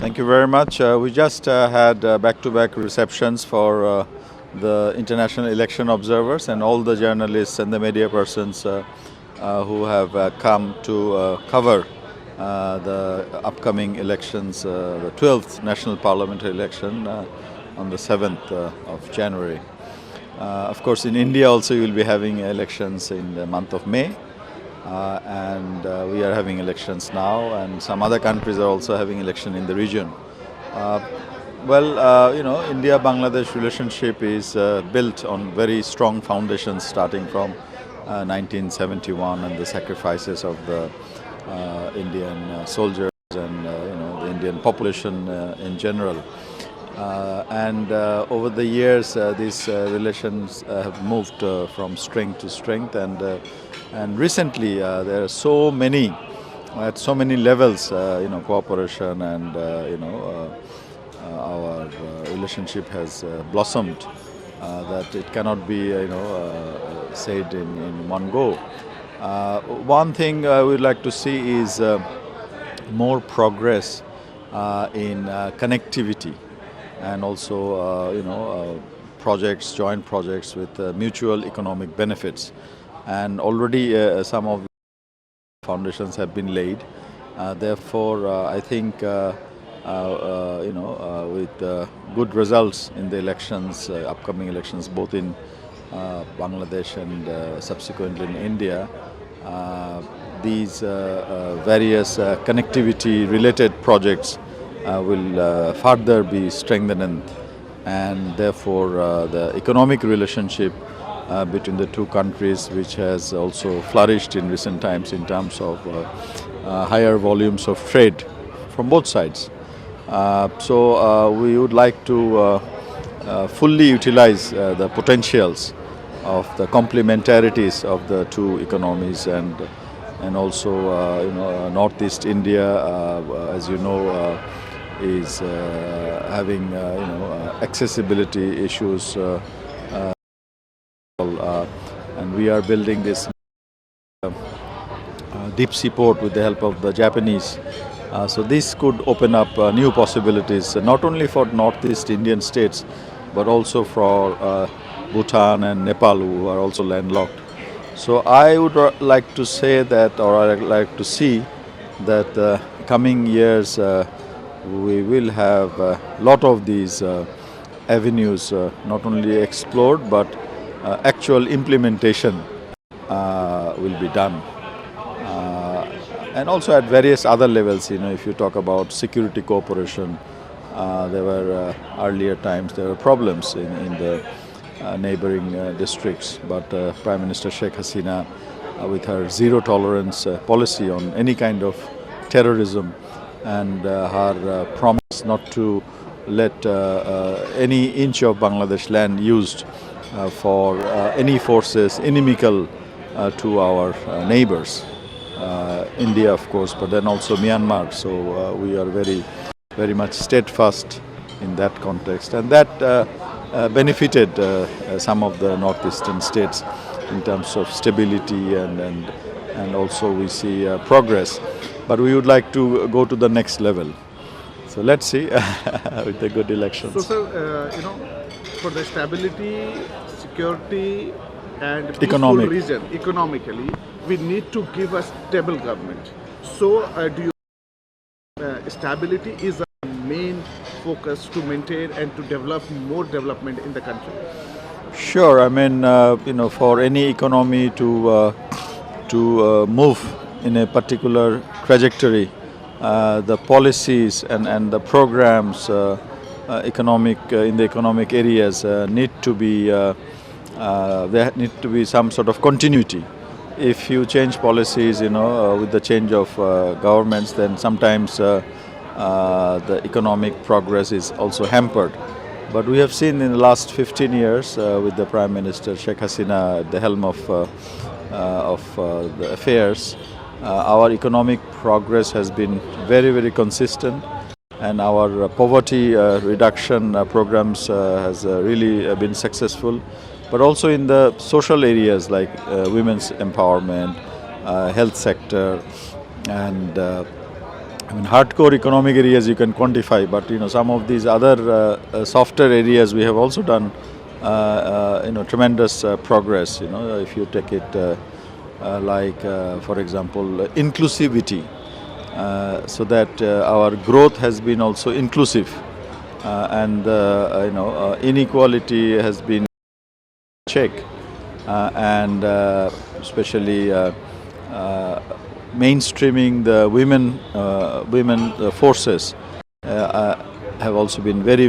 Thank you very much. We just had back-to-back receptions for the international election observers and all the journalists and the media persons who have come to cover the upcoming elections, the 12th National Parliamentary election on the 7th of January. Of course, in India also you will be having elections in the month of May. And we are having elections now, and some other countries are also having election in the region. India-Bangladesh relationship is built on very strong foundations starting from 1971 and the sacrifices of the Indian soldiers and the Indian population in general. Over the years, these relations have moved from strength to strength, and recently there are so many, at so many levels, cooperation and our relationship has blossomed that it cannot be said in one go. One thing I would like to see is more progress in connectivity, and also projects, joint projects with mutual economic benefits. And already some of the foundations have been laid. Therefore, I think with good results in the elections, upcoming elections, both in Bangladesh and subsequently in India, these various connectivity-related projects will further be strengthened, and therefore the economic relationship between the two countries, which has also flourished in recent times in terms of higher volumes of trade from both sides. We would like to fully utilize the potentials of the complementarities of the two economies, and also Northeast India, as you know, is having accessibility issues. And we are building this deep sea port with the help of the Japanese. So this could open up new possibilities, not only for Northeast Indian states, but also for Bhutan and Nepal, who are also landlocked. So I would like to say that, or I'd like to see that coming years we will have a lot of these avenues not only explored, but actual implementation will be done. And also at various other levels, if you talk about security cooperation, there were earlier times there were problems in the neighboring districts, but Prime Minister Sheikh Hasina, with her zero tolerance policy on any kind of terrorism, and her promise not to let any inch of Bangladesh land used for any forces inimical to our neighbors, India of course, but then also Myanmar. So we are very much steadfast in that context, and that benefited some of the northeastern states in terms of stability, and also we see progress. But we would like to go to the next level. So let's see with the good elections. So, sir, for the stability, security, and peaceful region, economically, we need to give a stable government. So, do you stability is a main focus to maintain and to develop more development in the country? Sure. I mean, for any economy to move in a particular trajectory, the policies and the programs in the economic areas need to be there need to be some sort of continuity. If you change policies, with the change of governments, then sometimes the economic progress is also hampered. But we have seen in the last 15 years with the Prime Minister Sheikh Hasina at the helm of the affairs, our economic progress has been very consistent, and our poverty reduction programs has really been successful. But also in the social areas like women's empowerment, health sector, and I mean, hardcore economic areas you can quantify, but some of these other softer areas we have also done tremendous progress. If you take it like, for example, inclusivity, so that our growth has been also inclusive, and inequality has been checked, and especially mainstreaming the women forces have also been very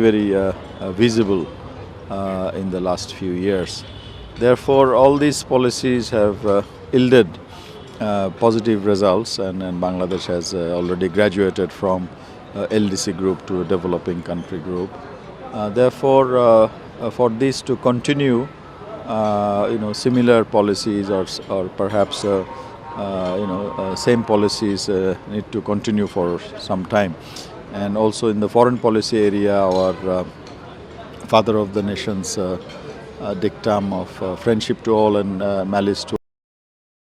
visible in the last few years. Therefore, all these policies have yielded positive results, and Bangladesh has already graduated from LDC group to a developing country group. Therefore, for this to continue, similar policies or perhaps same policies need to continue for some time. And also in the foreign policy area, our father of the nation's dictum of friendship to all and malice to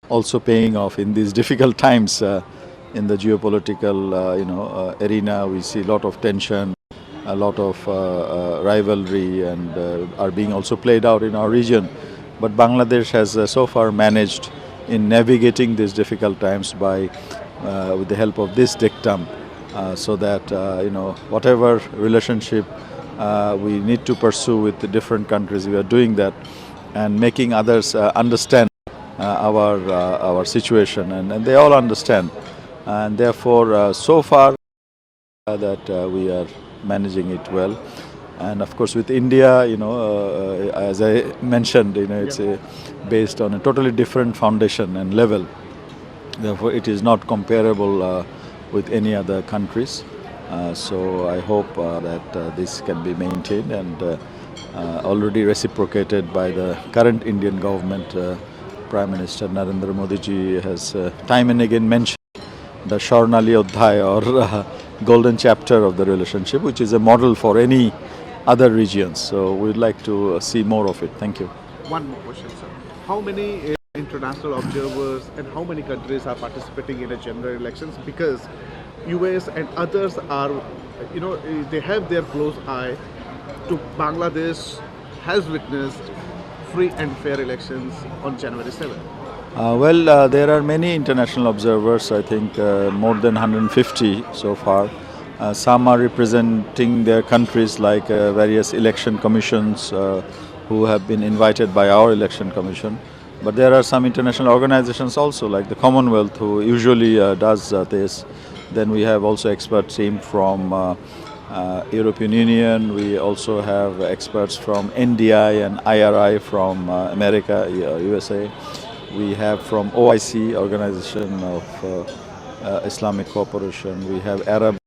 all, also paying off in these difficult times. In the geopolitical arena, we see a lot of tension, a lot of rivalry, and are being also played out in our region. But Bangladesh has so far managed in navigating these difficult times by with the help of this dictum, so that whatever relationship we need to pursue with the different countries, we are doing that and making others understand our situation, and they all understand, and therefore so far that we are managing it well. And of course, with India, as I mentioned, it's based on a totally different foundation and level. Therefore, it is not comparable with any other countries. So I hope that this can be maintained and already reciprocated by the current Indian government. Prime Minister Narendra Modi ji has time and again mentioned the Swarnali Adhyay, or golden chapter of the relationship, which is a model for any other regions. So we'd like to see more of it. Thank you. One more question, sir. How many international observers and how many countries are participating in the general elections? Because US and others are, they have their close eye to Bangladesh has witnessed free and fair elections on January 7th. Well, there are many international observers, I think more than 150 so far. Some are representing their countries, like various election commissions who have been invited by our election commission. But there are some international organizations also, like the Commonwealth, who usually does this. Then we have also expert team from European Union. We also have experts from NDI and IRI from America, USA. We have from OIC, Organization of Islamic Cooperation. We have Arab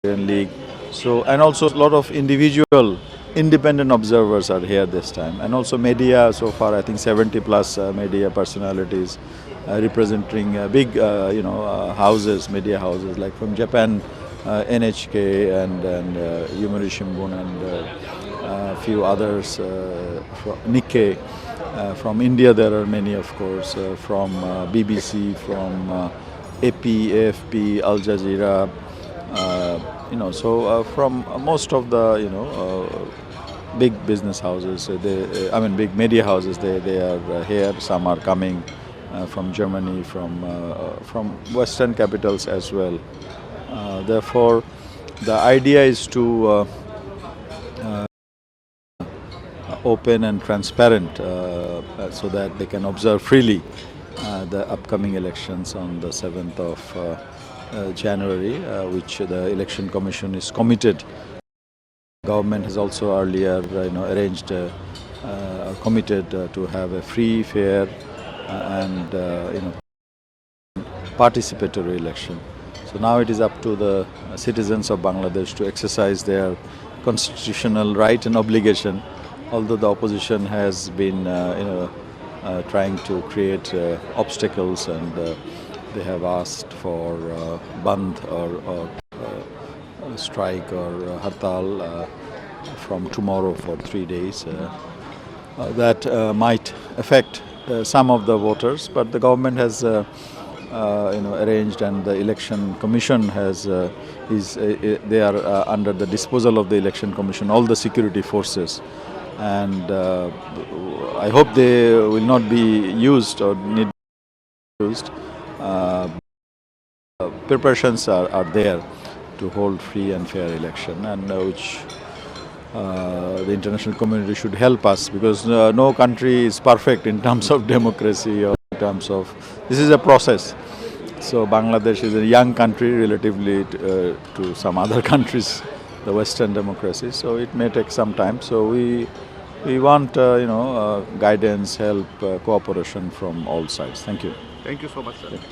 League. So, and also a lot of individual independent observers are here this time. And also media, so far I think 70 plus media personalities representing big houses, media houses, like from Japan, NHK and Yomiuri Shimbun and a few others, from Nikkei. From India there are many, of course, from BBC, from AP, AFP, Al Jazeera, so from most of the big business houses, big media houses, they are here. Some are coming from Germany, from Western capitals as well. Therefore, the idea is to open and transparent, so that they can observe freely the upcoming elections on the 7th of January, which the Election Commission is committed. Government has also earlier arranged committed to have a free, fair and participatory election. So now it is up to the citizens of Bangladesh to exercise their constitutional right and obligation. Although the opposition has been trying to create obstacles, and they have asked for bandh or strike or hartal from tomorrow for 3 days. That might affect some of the voters, but the government has arranged, and the election commission has they are under the disposal of the election commission, all the security forces, and I hope they will not be used or need to be used. Preparations are there to hold free and fair election, and which the international community should help us, because no country is perfect in terms of democracy or in terms of, this is a process. So Bangladesh is a young country relatively to some other countries, the Western democracies. So it may take some time. So we want guidance, help, cooperation from all sides. Thank you. Thank you so much, sir.